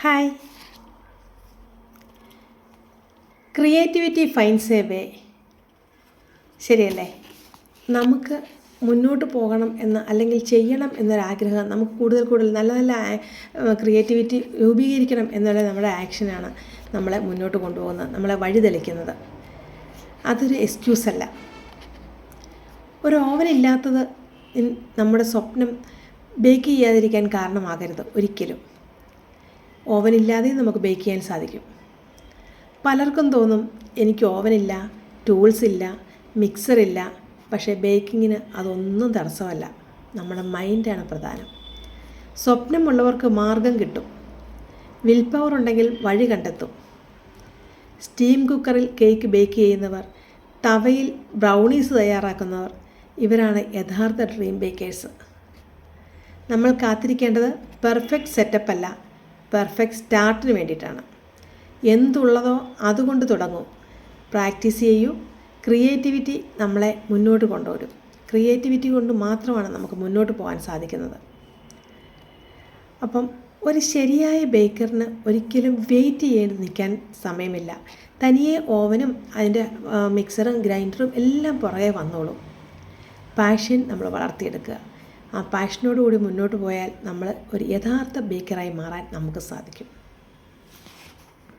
Hi. Creativity finds a way. ശരിയല്ലേ? നമുക്ക് മുന്നോട്ട് പോകണം എന്ന് അല്ലെങ്കിൽ ചെയ്യണം എന്നൊരാഗ്രഹം, നമുക്ക് കൂടുതൽ നല്ല നല്ല ക്രിയേറ്റിവിറ്റി രൂപീകരിക്കണം എന്നുള്ള നമ്മുടെ ആക്ഷനാണ് നമ്മളെ മുന്നോട്ട് കൊണ്ടുപോകുന്നത്, നമ്മളെ വഴിതെളിക്കുന്നത്. അതൊരു എക്സ്ക്യൂസല്ല. ഒരു ഓവനില്ലാത്തത് നമ്മുടെ സ്വപ്നം ബേക്ക് ചെയ്യാതിരിക്കാൻ കാരണമാകരുത് ഒരിക്കലും. ഓവനില്ലാതെയും നമുക്ക് ബേക്ക് ചെയ്യാൻ സാധിക്കും. പലർക്കും തോന്നും എനിക്ക് ഓവനില്ല, ടൂൾസ് ഇല്ല, മിക്സറില്ല. പക്ഷേ ബേക്കിങ്ങിന് അതൊന്നും തടസ്സമല്ല. നമ്മുടെ മൈൻഡാണ് പ്രധാനം. സ്വപ്നമുള്ളവർക്ക് മാർഗം കിട്ടും. വിൽ പവർ ഉണ്ടെങ്കിൽ വഴി കണ്ടെത്തും. സ്റ്റീം കുക്കറിൽ കേക്ക് ബേക്ക് ചെയ്യുന്നവർ, തവയിൽ ബ്രൗണീസ് തയ്യാറാക്കുന്നവർ, ഇവരാണ് യഥാർത്ഥ ഡ്രീം ബേക്കേഴ്സ്. നമ്മൾ കാത്തിരിക്കേണ്ടത് പെർഫെക്റ്റ് സെറ്റപ്പ് അല്ല, പെർഫെക്റ്റ് സ്റ്റാർട്ടിന് വേണ്ടിയിട്ടാണ്. എന്തുള്ളതോ അതുകൊണ്ട് തുടങ്ങൂ. പ്രാക്ടീസ് ചെയ്യൂ. ക്രിയേറ്റിവിറ്റി നമ്മളെ മുന്നോട്ട് കൊണ്ടുവരും. ക്രിയേറ്റിവിറ്റി കൊണ്ട് മാത്രമാണ് നമുക്ക് മുന്നോട്ട് പോകാൻ സാധിക്കുന്നത്. അപ്പം ഒരു ശരിയായ ബേക്കറിന് ഒരിക്കലും വെയിറ്റ് ചെയ്ത് നിൽക്കാൻ സമയമില്ല. തനിയെ ഓവനും അതിൻ്റെ മിക്സറും ഗ്രൈൻഡറും എല്ലാം പുറകെ വന്നോളും. പാഷൻ നമ്മൾ വളർത്തിയെടുക്കുക. ആ പാഷനോടുകൂടി മുന്നോട്ട് പോയാൽ നമ്മൾ ഒരു യഥാർത്ഥ ബേക്കറായി മാറാൻ നമുക്ക് സാധിക്കും.